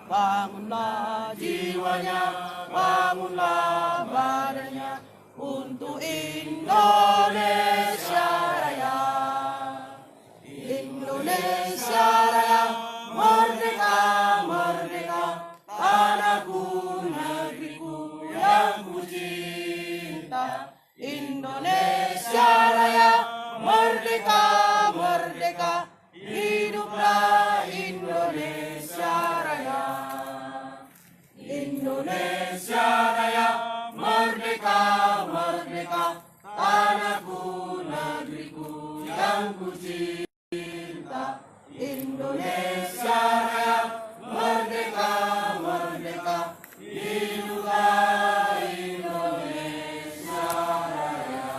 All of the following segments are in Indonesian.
bangunlah jiwanya, bangunlah badannya untuk Indonesia Raya. Indonesia Raya, merdeka, merdeka, tanahku, negeriku yang ku cinta. Indonesia Raya, merdeka, merdeka, hiduplah Indonesia Raya. Indonesia Raya, merdeka, merdeka, tanahku, negeriku yang ku cinta. Indonesia Raya, merdeka, merdeka, hiduplah Indonesia Raya.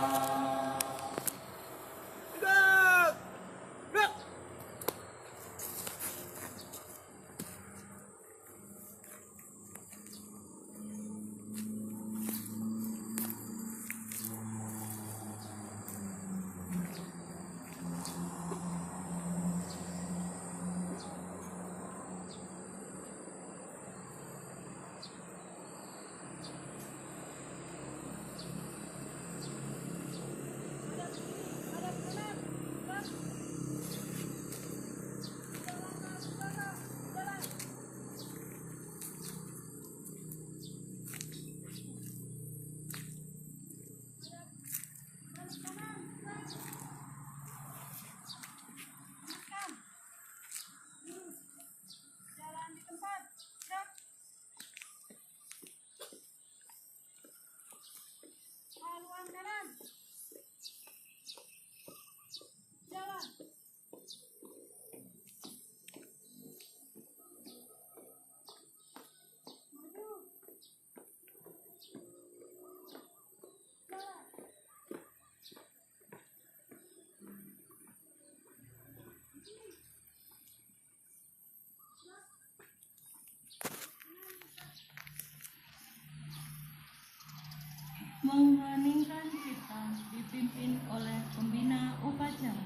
Mengheningkan cipta dipimpin oleh pembina upacara.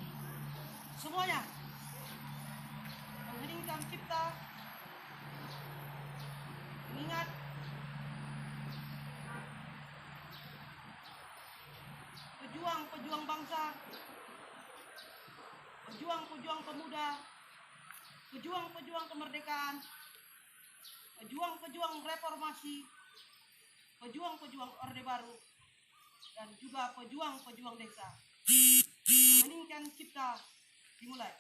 Semuanya mengheningkan cipta, mengingat pejuang-pejuang bangsa, pejuang-pejuang pemuda, pejuang-pejuang kemerdekaan, pejuang-pejuang reformasi, pejuang-pejuang Orde Baru, dan juga pejuang-pejuang desa. Mengheningkan cipta dimulai.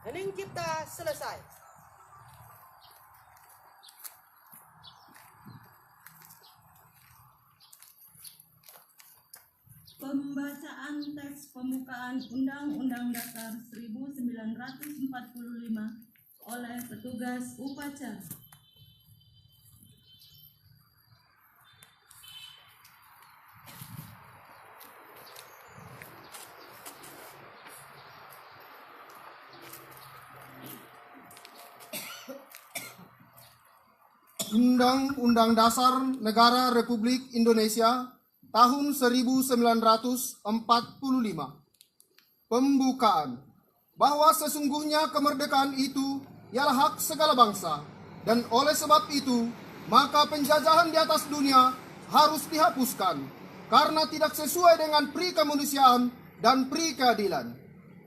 Hening cipta selesai. Pembacaan teks pembukaan Undang-Undang Dasar 1945 oleh petugas upacara. Undang-Undang Dasar Negara Republik Indonesia tahun 1945. Pembukaan. Bahwa sesungguhnya kemerdekaan itu ialah hak segala bangsa, dan oleh sebab itu, maka penjajahan di atas dunia harus dihapuskan, karena tidak sesuai dengan pri kemanusiaan dan pri keadilan.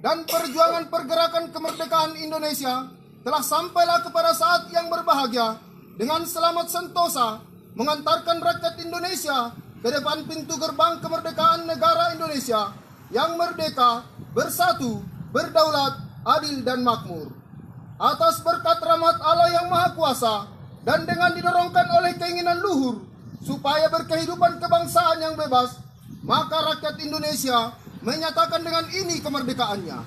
Dan perjuangan pergerakan kemerdekaan Indonesia telah sampailah kepada saat yang berbahagia, dengan selamat sentosa mengantarkan rakyat Indonesia ke depan pintu gerbang kemerdekaan negara Indonesia yang merdeka, bersatu, berdaulat, adil dan makmur. Atas berkat rahmat Allah yang Maha Kuasa dan dengan didorongkan oleh keinginan luhur supaya berkehidupan kebangsaan yang bebas, maka rakyat Indonesia menyatakan dengan ini kemerdekaannya.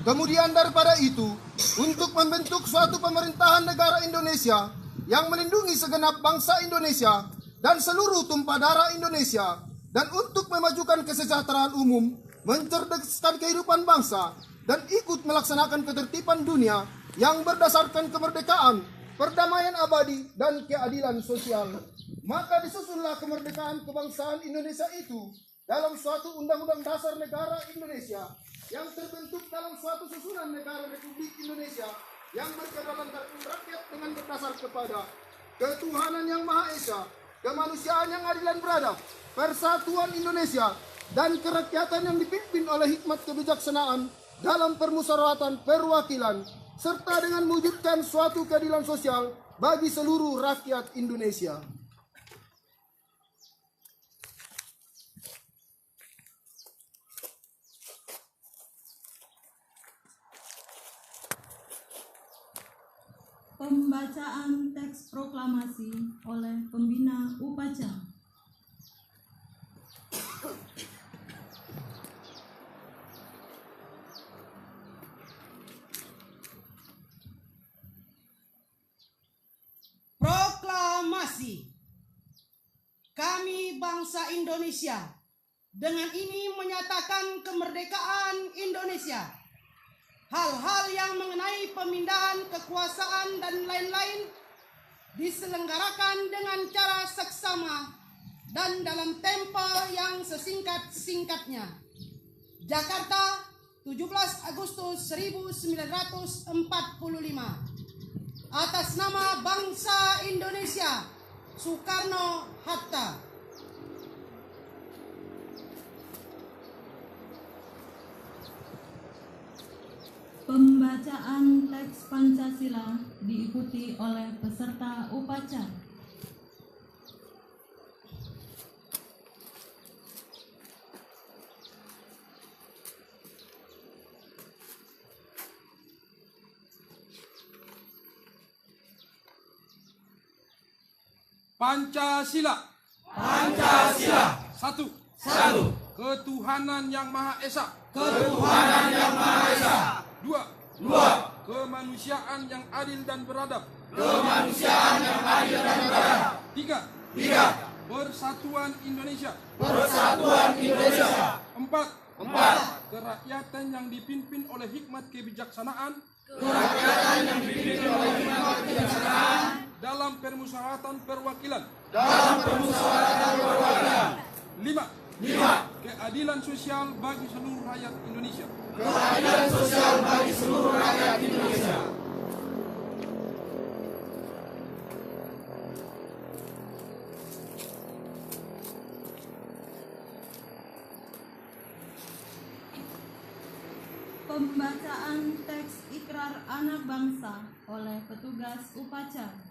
Kemudian daripada itu, untuk membentuk suatu pemerintahan negara Indonesia yang melindungi segenap bangsa Indonesia dan seluruh tumpah darah Indonesia, dan untuk memajukan kesejahteraan umum, mencerdaskan kehidupan bangsa, dan ikut melaksanakan ketertiban dunia yang berdasarkan kemerdekaan, perdamaian abadi, dan keadilan sosial. Maka disusunlah kemerdekaan kebangsaan Indonesia itu dalam suatu Undang-Undang Dasar Negara Indonesia yang terbentuk dalam suatu susunan negara Republik Indonesia yang berkedaulatan rakyat dengan berdasar kepada ketuhanan yang Maha Esa, kemanusiaan yang adil dan beradab, persatuan Indonesia, dan kerakyatan yang dipimpin oleh hikmat kebijaksanaan dalam permusyawaratan perwakilan, serta dengan mewujudkan suatu keadilan sosial bagi seluruh rakyat Indonesia. Pembacaan teks proklamasi oleh pembina upacara. Proklamasi. Kami bangsa Indonesia dengan ini menyatakan kemerdekaan Indonesia. Hal-hal yang mengenai pemindahan kekuasaan dan lain-lain diselenggarakan dengan cara seksama dan dalam tempo yang sesingkat-singkatnya. Jakarta, 17 Agustus 1945. Atas nama bangsa Indonesia, Soekarno-Hatta. Pembacaan teks Pancasila diikuti oleh peserta upacara. Pancasila. Pancasila. Satu. Satu. Ketuhanan yang Maha Esa. Ketuhanan yang Maha Esa. Dua. Dua. Kemanusiaan yang adil dan beradab. Kemanusiaan yang adil dan beradab. Tiga. Tiga. Persatuan Indonesia. Persatuan Indonesia. Empat. Empat. Kerakyatan yang dipimpin oleh hikmat kebijaksanaan. Kerakyatan yang dipimpin oleh hikmat kebijaksanaan. Dalam permusyawaratan perwakilan. Dalam permusyawaratan perwakilan. Lima. Lima. Keadilan sosial bagi seluruh rakyat Indonesia. Keadilan sosial bagi seluruh rakyat Indonesia. Pembacaan teks ikrar anak bangsa oleh petugas upacara.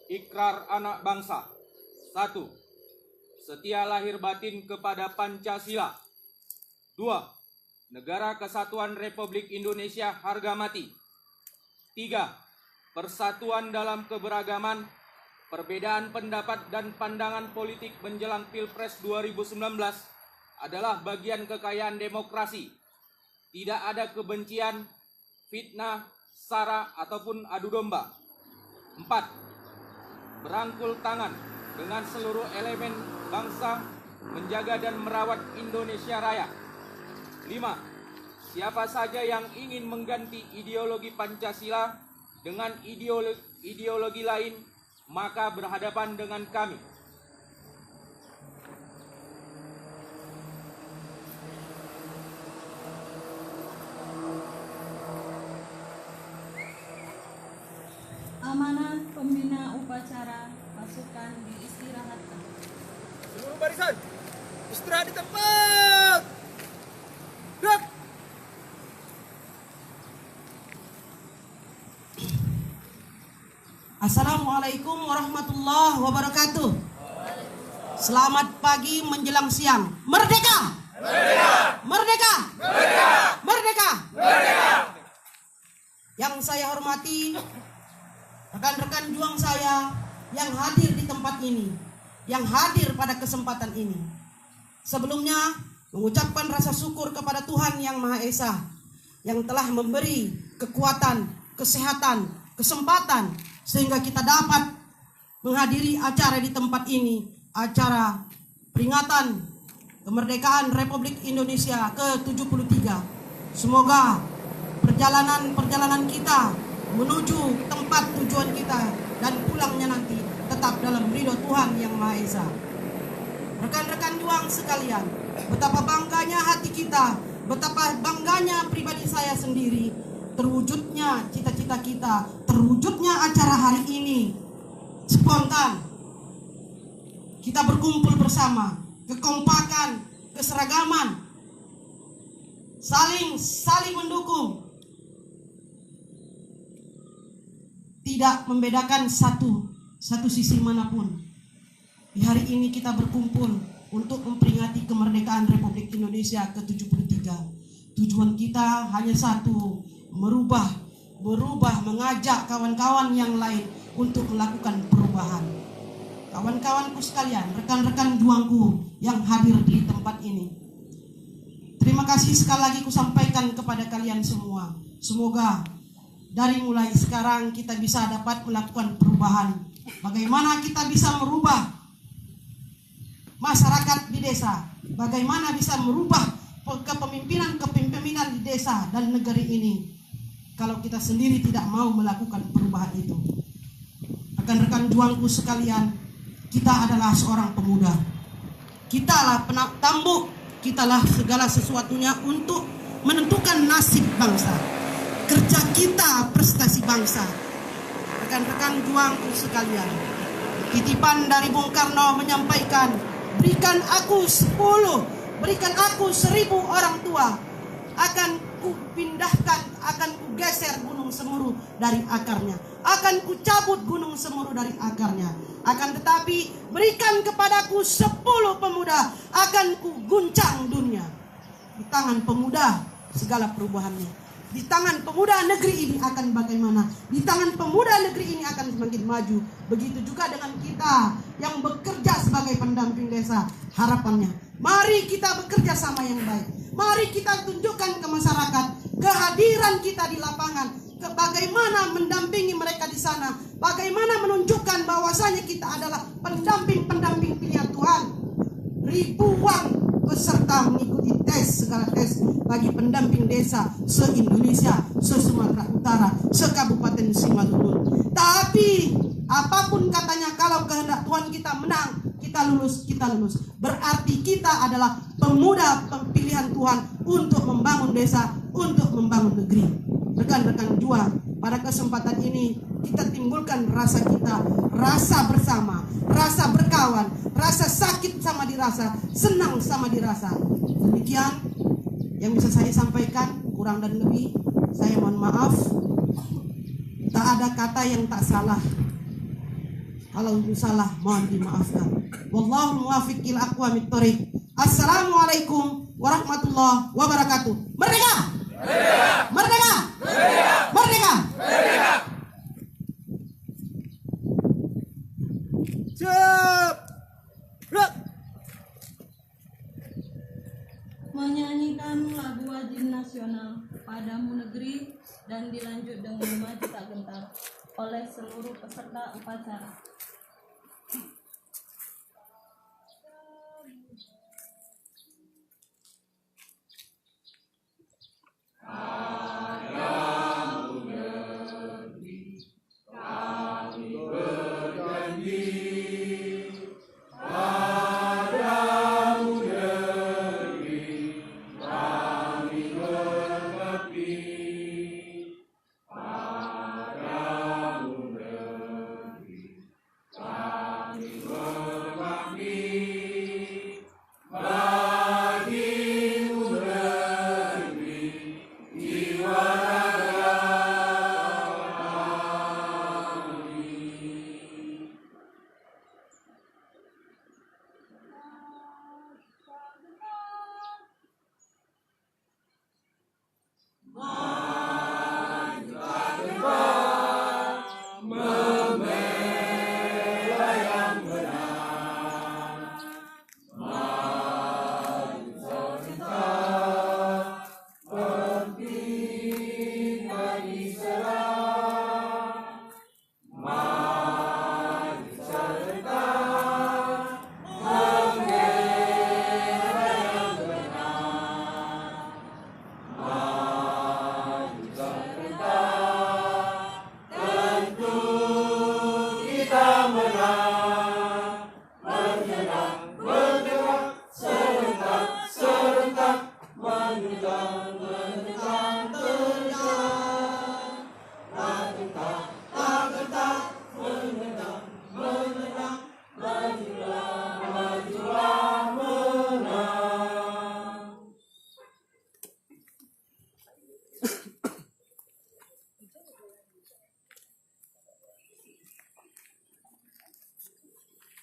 Ikrar anak bangsa. 1. Setia lahir batin kepada Pancasila. 2. Negara Kesatuan Republik Indonesia harga mati. 3. Persatuan dalam keberagaman. Perbedaan pendapat dan pandangan politik menjelang Pilpres 2019 adalah bagian kekayaan demokrasi. Tidak ada kebencian, fitnah, sara, ataupun adu domba. 4. Berangkul tangan dengan seluruh elemen bangsa menjaga dan merawat Indonesia Raya. 5. Siapa saja yang ingin mengganti ideologi Pancasila dengan ideologi lain, maka berhadapan dengan kami. Amanat pembina upacara pasukan diistirahatkan. Seluruh barisan, istirahat di tempat. Gerak. Assalamualaikum warahmatullahi wabarakatuh. Selamat pagi menjelang siang. Merdeka! Merdeka! Merdeka! Merdeka! Merdeka! Merdeka! Yang saya hormati rekan-rekan juang saya yang hadir di tempat ini, yang hadir pada kesempatan ini. Sebelumnya mengucapkan rasa syukur kepada Tuhan Yang Maha Esa yang telah memberi kekuatan, kesehatan, kesempatan sehingga kita dapat menghadiri acara di tempat ini, acara peringatan kemerdekaan Republik Indonesia ke-73. Semoga perjalanan kita menuju tempat tujuan kita dan pulangnya nanti tetap dalam ridho Tuhan Yang Maha Esa. Rekan-rekan juang sekalian, betapa bangganya hati kita, betapa bangganya pribadi saya sendiri, terwujudnya cita-cita kita, terwujudnya acara hari ini. Spontan kita berkumpul bersama, kekompakan, keseragaman, saling mendukung, tidak membedakan satu sisi manapun. Di hari ini kita berkumpul untuk memperingati kemerdekaan Republik Indonesia ke-73. Tujuan kita hanya satu, merubah, mengajak kawan-kawan yang lain untuk melakukan perubahan. Kawan-kawanku sekalian, rekan-rekan juangku yang hadir di tempat ini, terima kasih sekali lagi ku sampaikan kepada kalian semua. Semoga dari mulai sekarang kita bisa dapat melakukan perubahan. Bagaimana kita bisa merubah masyarakat di desa, bagaimana bisa merubah kepemimpinan di desa dan negeri ini kalau kita sendiri tidak mau melakukan perubahan itu. Rekan-rekan juangku sekalian, kita adalah seorang pemuda, kitalah tambuk, kitalah segala sesuatunya untuk menentukan nasib bangsa. Kerja kita prestasi bangsa. Rekan-rekan juangku sekalian, titipan dari Bung Karno menyampaikan, berikan aku 10, berikan aku 1000 orang tua, akan ku pindahkan, akan ku geser gunung Semeru dari akarnya, akan ku cabut gunung Semeru dari akarnya. Akan tetapi berikan kepadaku 10 pemuda, akan ku guncang dunia. Di tangan pemuda segala perubahannya. Di tangan pemuda negeri ini akan bagaimana? Di tangan pemuda negeri ini akan semakin maju. Begitu juga dengan kita yang bekerja sebagai pendamping desa. Harapannya, mari kita bekerja sama yang baik. Mari kita tunjukkan ke masyarakat kehadiran kita di lapangan, bagaimana mendampingi mereka di sana, bagaimana menunjukkan bahwasanya kita adalah pendamping-pendamping pilihan Tuhan. Ribuan peserta mengikuti segala tes bagi pendamping desa se-Indonesia, se-Sumatera Utara, se-Kabupaten Simalungun. Tapi apapun katanya, kalau kehendak Tuhan kita menang, kita lulus. Berarti kita adalah pemuda pilihan Tuhan untuk membangun desa, untuk membangun negeri. Rekan-rekan juang, pada kesempatan ini kita timbulkan rasa kita, rasa bersama, rasa berkawan, rasa sakit sama dirasa, senang sama dirasa. Demikian yang bisa saya sampaikan, kurang dan lebih saya mohon maaf. Tak ada kata yang tak salah. Kalau salah mohon dimaafkan. Wallahu muwaffiq ila aqwamit thoriq. Assalamualaikum warahmatullahi wabarakatuh. Merdeka! Merdeka! Merdeka! Merdeka! Merdeka! Merdeka! Siap. Gerak. Menyanyikan lagu wajib nasional Padamu Negeri dan dilanjut dengan Maju Tak Gentar oleh seluruh peserta upacara.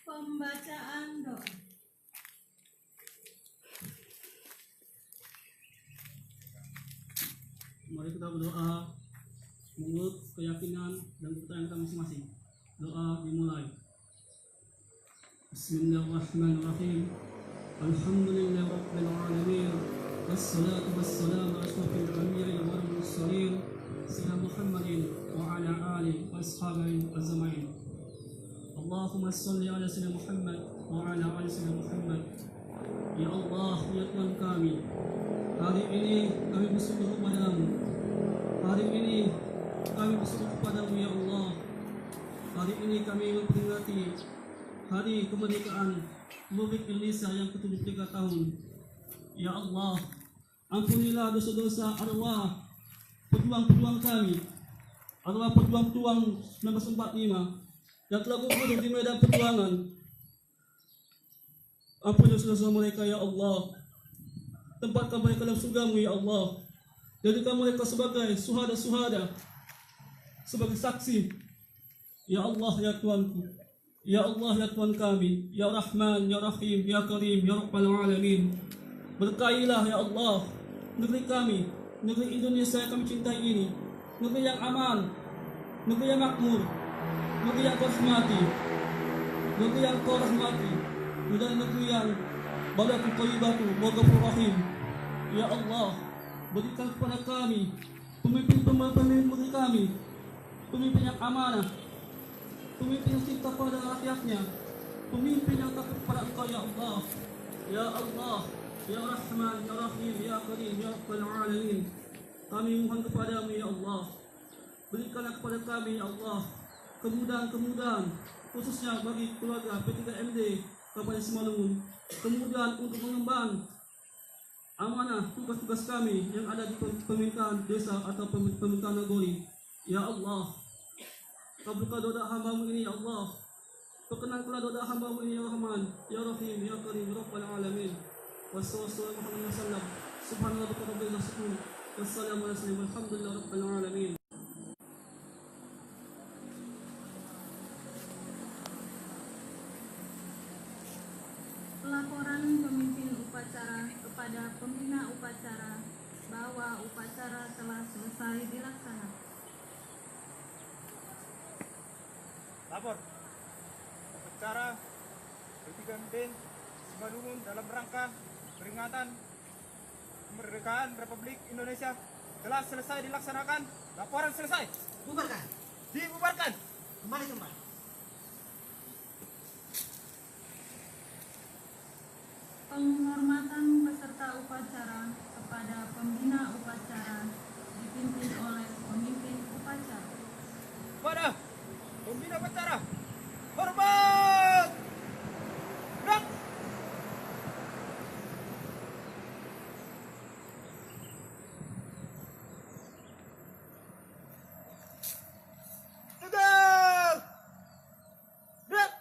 Pembacaan doa. Mari kita berdoa menurut keyakinan dan kepercayaan kita masing-masing. Doa dimulai. Bismillahirrahmanirrahim. Alhamdulillahirabbil alamin. Wassalatu wassalamu ala asyrafil anbiya'i wal mursalin sayyidina Muhammadin wa ala alihi wa ashabihi ajma'in. Allahumma shalli ala sayyidina Muhammad wa ala ali sayyidina Muhammad. Ya Allah, ya Tuhan kami, hari ini kami bersyukur kepadamu. Hari ini kami bersyukur kepadamu ya Allah. Hari ini kami memperingati hari kemerdekaan Republik Indonesia yang ke-73 tahun. Ya Allah, ampunilah dosa-dosa arwah pejuang-pejuang kami, arwah pejuang-pejuang 1945 yang telah gugur di medan perjuangan. Ampuni dosa-dosa mereka ya Allah. Tempatkan mereka dalam surgamu ya Allah. Jadikan mereka sebagai suhada-suhada, sebagai saksi. Ya Allah ya Tuhanku, ya Allah ya Tuhan kami, ya Rahman, ya Rahim, ya Karim, ya Rabbal Alamin. Berkailah ya Allah negeri kami, negeri Indonesia yang kami cintai ini, negeri yang aman, negeri yang makmur, negeri yang kau rahmati, negeri yang kau rahmati, negeri yang barakul thayyibatu wa ghafur rahim. Ya Allah, berikan kepada kami pemimpin negeri kami, pemimpin yang amanah, pemimpin yang cinta pada rakyatnya, pemimpin yang takut kepada Engkau ya Allah. Ya Allah, ya Rahman, ya Rahim, ya Karim, ya Rabbal Alamin. Kami mohon kepadamu ya Allah, berikanlah kepada kami ya Allah kemudahan-kemudahan, khususnya bagi keluarga P3MD Kabupaten Simalungun, kemudahan untuk mengemban amanah tugas-tugas kami yang ada di pemerintahan desa atau pemerintahan nagari. Ya Allah, kabulkan doa hamba-Mu ini ya Allah. Perkenankanlah doa hamba-Mu ini ya Rahman, ya Rahim, ya Karim, ya Rabbal Alamin. Wassalamualaikum warahmatullahi wabarakatuh. Subhanallah wa bihamdihi. Wassalamu alaikum walhamdulillahi rabbil alamin. Laporan pemimpin upacara kepada pembina upacara bahwa upacara telah selesai dilaksanakan. Lapor. Upacara P3MD Simalungun dalam rangka peringatan kemerdekaan Republik Indonesia telah selesai dilaksanakan. Laporan selesai. Bubarkan. Dibubarkan. Kembali tempat. Penghormatan peserta upacara kepada pembina upacara dipimpin oleh pemimpin upacara. Pada pembina upacara. Hormat. Gerak. Tegak. Gerak.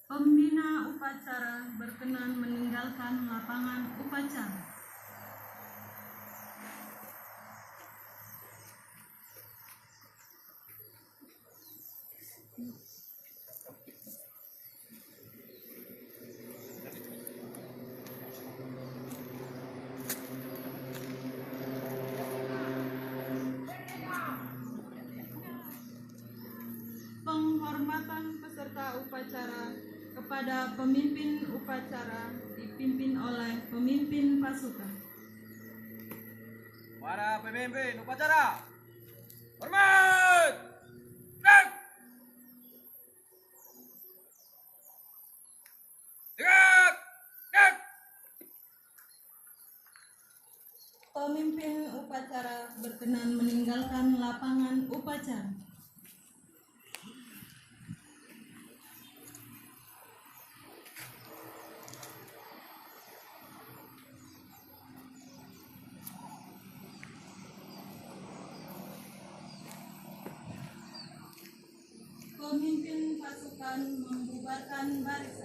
Pembina upacara berkenan meninggalkan lapangan upacara. Penghormatan peserta upacara kepada pemimpin upacara dipimpin oleh pemimpin pasukan. Para pemimpin upacara. Hormat. Gerak. Tegak. Gerak. Pemimpin upacara berkenan meninggalkan lapangan upacara. pasukan membubarkan barisan